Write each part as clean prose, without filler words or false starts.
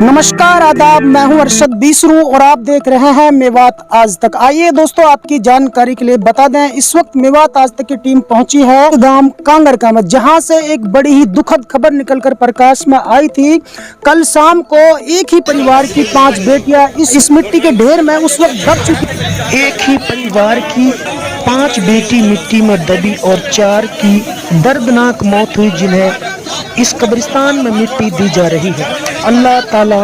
नमस्कार, आदाब। मैं हूं अरशद बीसरू और आप देख रहे हैं मेवात आज तक। आइए दोस्तों, आपकी जानकारी के लिए बता दें, इस वक्त मेवात आज तक की टीम पहुंची है गांव कांगड़ कामत, जहां से एक बड़ी ही दुखद खबर निकलकर प्रकाश में आई थी। कल शाम को एक ही परिवार की 5 बेटियां इस मिट्टी के ढेर में उस वक्त दब चुकी। एक ही परिवार की 5 बेटी मिट्टी में दबी और 4 की दर्दनाक मौत हुई, जिन्हें इस कब्रिस्तान में मिट्टी दी जा रही है। अल्लाह ताला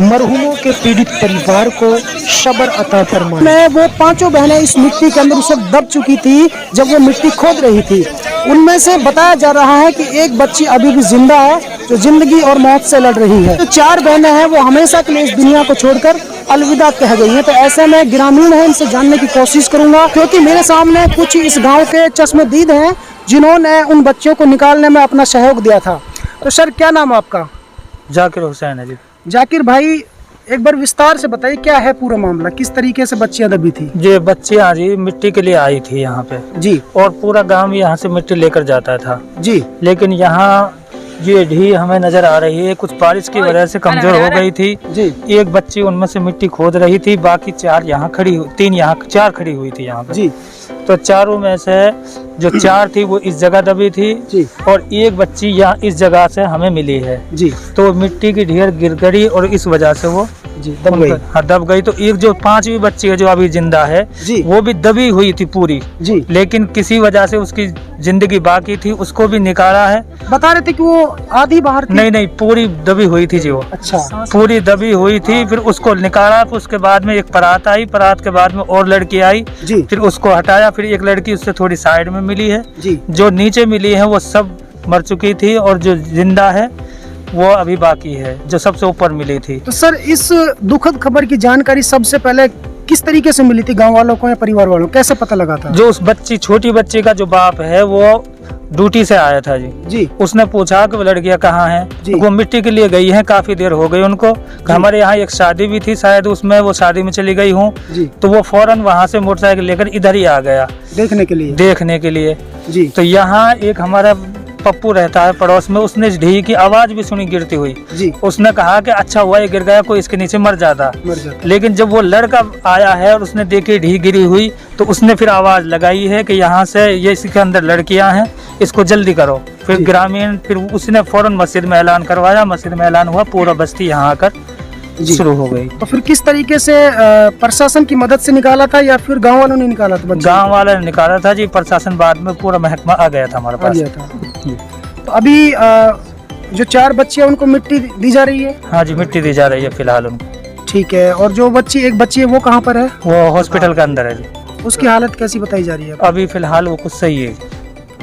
मरहूमों के पीड़ित परिवार को सब्र अता फरमाए। मैं वो 5 बहनें इस मिट्टी के अंदर उस वक्त दब चुकी थी जब वो मिट्टी खोद रही थी। उनमें से बताया जा रहा है कि एक बच्ची अभी भी जिंदा है, जो जिंदगी और मौत से लड़ रही है। तो 4 बहनें हैं, वो हमेशा के लिए इस दुनिया को छोड़कर अलविदा कह गई हैं। तो ऐसे में ग्रामीण है, इनसे जानने की कोशिश करूंगा, क्योंकि मेरे सामने कुछ इस गाँव के चश्मदीद हैं जिन्होंने उन बच्चों को निकालने में अपना सहयोग दिया था। तो सर, क्या नाम है आपका? जाकिर हुसैन है जी। जाकिर भाई, एक बार विस्तार से बताइए, क्या है पूरा मामला, किस तरीके से बच्चियां दबी थी? ये बच्चियां जी मिट्टी के लिए आई थी यहाँ पे जी, और पूरा गांव यहाँ से मिट्टी लेकर जाता था जी, लेकिन यहाँ ये ढी हमें नजर आ रही है, कुछ बारिश की वजह से कमजोर हो गई थी जी। एक बच्ची उनमें से मिट्टी खोद रही थी, बाकी 4 यहाँ खड़ी, 3 यहाँ 4 खड़ी हुई थी यहाँ पे जी। तो चारों में से जो 4 थी वो इस जगह दबी थी जी। और एक बच्ची यहाँ इस जगह से हमें मिली है जी। तो मिट्टी की ढेर गिर गई और इस वजह से वो जी दब गई। हाँ, दब गई। तो एक जो 5वीं बच्ची है जो अभी जिंदा है जी, वो भी दबी हुई थी पूरी जी, लेकिन किसी वजह से उसकी जिंदगी बाकी थी, उसको भी निकाला है। बता रहे थे कि वो आधी बाहर थी। नहीं, पूरी दबी हुई थी जी, वो अच्छा, पूरी दबी हुई थी। फिर उसको निकाला, फिर उसके बाद में एक परात आई, परात के बाद में और लड़की आई जी, फिर उसको हटाया। फिर एक लड़की उससे थोड़ी साइड में मिली है। जी। जो नीचे मिली है वो सब मर चुकी थी और जो जिंदा है वो अभी बाकी है, जो सबसे ऊपर मिली थी। तो सर, इस दुखद खबर की जानकारी सबसे पहले किस तरीके से मिली थी? गांव वालों को या परिवार वालों को कैसे पता लगा था? जो उस बच्ची, छोटी बच्ची का जो बाप है वो ड्यूटी से आया था जी। जी। उसने पूछा कि वो लड़कियां कहाँ हैं? जी। तो वो मिट्टी के लिए गई हैं, काफी देर हो गई उनको। हमारे यहाँ एक शादी भी थी, शायद उसमें वो शादी में चली गई हूँ। जी। तो वो फौरन वहाँ से मोटरसाइकिल लेकर इधर ही आ गया देखने के लिए। जी। तो यहाँ एक हमारा पप्पू रहता है पड़ोस में, उसने ढी की आवाज भी सुनी गिरती हुई। जी। उसने कहा कि अच्छा हुआ ये गिर गया, कोई इसके नीचे मर जाता। लेकिन जब वो लड़का आया है और उसने देखी ढी गिरी हुई तो उसने फिर आवाज लगाई है कि यहाँ से ये इसके अंदर लड़कियां हैं, इसको जल्दी करो। फिर ग्रामीण, फिर उसने फौरन मस्जिद में ऐलान करवाया, मस्जिद में ऐलान हुआ, पूरा बस्ती यहाँ आकर शुरू हो गई। तो फिर किस तरीके से प्रशासन की मदद से निकाला था या फिर गांव वालों ने निकाला था? गांव वाले ने निकाला था जी, प्रशासन बाद में पूरा महकमा आ गया था हमारे पास। तो अभी जो 4 बच्चे हैं उनको मिट्टी दी जा रही है? हाँ जी, मिट्टी दी जा रही है फिलहाल उनको। ठीक है। और जो एक बच्ची है वो कहाँ पर है? वो हॉस्पिटल के अंदर है जी। उसकी हालत कैसी बताई जा रही है? अभी फिलहाल वो कुछ सही है।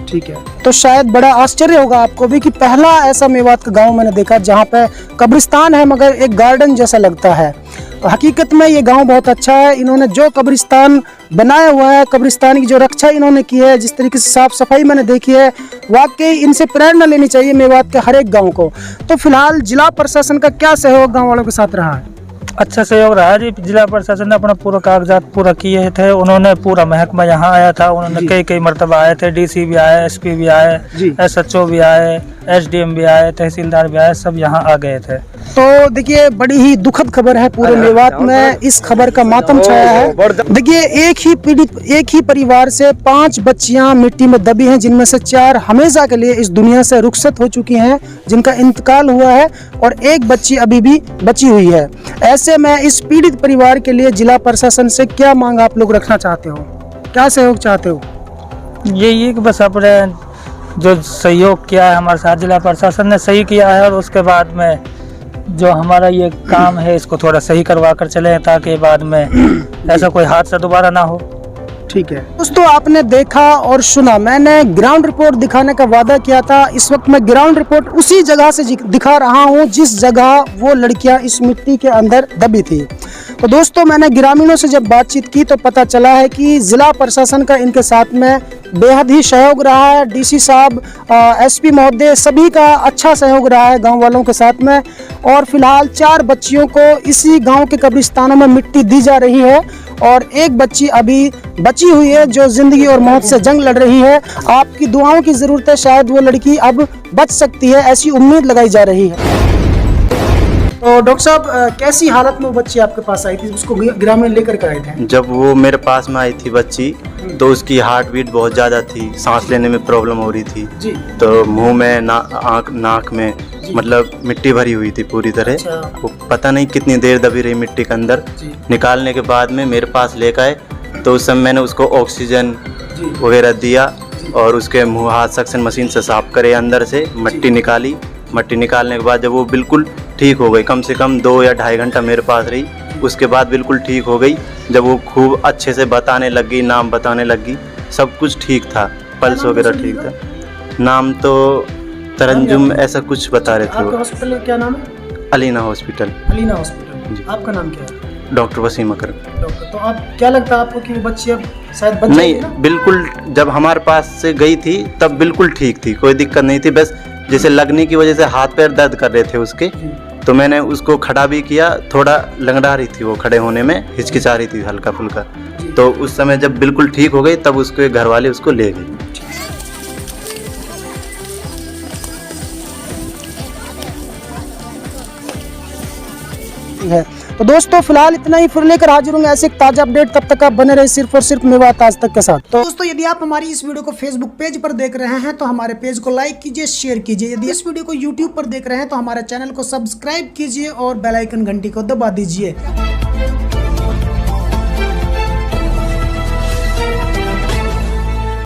ठीक है। तो शायद बड़ा आश्चर्य होगा आपको भी कि पहला ऐसा मेवात का गांव मैंने देखा जहां पे कब्रिस्तान है मगर एक गार्डन जैसा लगता है। हकीकत में ये गांव बहुत अच्छा है। इन्होंने जो कब्रिस्तान बनाया हुआ है, कब्रिस्तान की जो रक्षा इन्होंने की है, जिस तरीके से साफ सफाई मैंने देखी है, वाकई इनसे प्रेरणा लेनी चाहिए मेवात के हर एक गाँव को। तो फिलहाल जिला प्रशासन का क्या सहयोग गाँव वालों के साथ रहा है? अच्छा सहयोग रहा जी। जिला प्रशासन ने अपना पूरा कागजात पूरा किए थे। उन्होंने पूरा महकमा यहाँ आया था, उन्होंने कई मरतबा आए थे। डीसी भी आए, एसपी भी आए, SHO भी आए, SDM भी आए, तहसीलदार भी आए, सब यहाँ आ गए थे। तो देखिए, बड़ी ही दुखद खबर है। पूरे मेवात में इस खबर का मातम छाया है। देखिए, एक ही परिवार से 5 बच्चियां मिट्टी में दबी हैं, जिनमें से 4 हमेशा के लिए इस दुनिया से रुखसत हो चुकी हैं, जिनका इंतकाल हुआ है, और एक बच्ची अभी भी बची हुई है। ऐसे में इस पीड़ित परिवार के लिए जिला प्रशासन से क्या मांग आप लोग रखना चाहते हो? क्या सहयोग चाहते हो? यही कि बस अपने जो सहयोग किया है हमारे साथ, जिला प्रशासन ने सही किया है, और उसके बाद में जो हमारा ये काम है इसको थोड़ा सही करवा कर चले, ताकि बाद में ऐसा कोई हादसा दोबारा ना हो। ठीक है दोस्तों, आपने देखा और सुना। मैंने ग्राउंड रिपोर्ट दिखाने का वादा किया था। इस वक्त मैं ग्राउंड रिपोर्ट उसी जगह से दिखा रहा हूं जिस जगह वो लड़कियां इस मिट्टी के अंदर दबी थी। तो दोस्तों, मैंने ग्रामीणों से जब बातचीत की तो पता चला है कि जिला प्रशासन का इनके साथ में बेहद ही सहयोग रहा है। डीसी साहब, SP महोदय, सभी का अच्छा सहयोग रहा है गांव वालों के साथ में। और फिलहाल 4 बच्चियों को इसी गांव के कब्रिस्तानों में मिट्टी दी जा रही है और एक बच्ची अभी बची हुई है जो जिंदगी और मौत से जंग लड़ रही है। आपकी दुआओं की जरूरत है, शायद वो लड़की अब बच सकती है, ऐसी उम्मीद लगाई जा रही है। तो डॉक्टर साहब कैसी हालत में वो बच्ची आपके पास आई थी, उसको ग्रामीण लेकर के आए थे? जब वो मेरे पास में आई थी बच्ची तो उसकी हार्ट बीट बहुत ज़्यादा थी, सांस लेने में प्रॉब्लम हो रही थी जी। तो मुंह में नाक में मतलब मिट्टी भरी हुई थी पूरी तरह। अच्छा। वो पता नहीं कितनी देर दबी रही मिट्टी के अंदर। जी। निकालने के बाद में मेरे पास लेकर आए तो उस समय मैंने उसको ऑक्सीजन वगैरह दिया और उसके मुँह हाथ सक्शन मशीन से साफ करे, अंदर से मट्टी निकाली। मट्टी निकालने के बाद जब वो बिल्कुल ठीक हो गई, कम से कम 2 या ढाई घंटा मेरे पास रही, उसके बाद बिल्कुल ठीक हो गई। जब वो खूब अच्छे से बताने लगी, नाम बताने लगी, सब कुछ ठीक था, पल्स वगैरह ठीक था। नाम तो तरंजुम ऐसा कुछ बता रहे थे आपके वो। हॉस्पिटल क्या नाम है? अलीना हॉस्पिटल। अलीना हॉस्पिटल। जी। आपका नाम क्या है? डॉक्टर वसीम अकरम। डॉक्टर, तो आप क्या लगता है आपको कि वो बच्ची अब शायद बच नहीं, जाएगी ना? बिल्कुल जब हमारे पास से गई थी तब बिल्कुल ठीक थी, कोई दिक्कत नहीं थी। बस जैसे लगने की वजह से हाथ पैर दर्द कर रहे थे उसके, तो मैंने उसको खड़ा भी किया, थोड़ा लंगड़ा रही थी वो, खड़े होने में हिचकिचा रही थी हल्का फुल्का। तो उस समय जब बिल्कुल ठीक हो गई तब उसके घर वाले उसको ले गए। है। तो दोस्तों फिलहाल इतना ही, फिर लेकर हाजिर होंगे ऐसे एक ताजा अपडेट। तब तक आप बने रहे सिर्फ और सिर्फ मेवात आज तक के साथ। तो दोस्तों यदि आप हमारी इस वीडियो को फेसबुक पेज पर देख रहे हैं तो हमारे पेज को लाइक कीजिए, शेयर कीजिए। यदि इस वीडियो को यूट्यूब पर देख रहे हैं तो हमारे चैनल को सब्सक्राइब कीजिए और बेल आइकन घंटी को दबा दीजिए।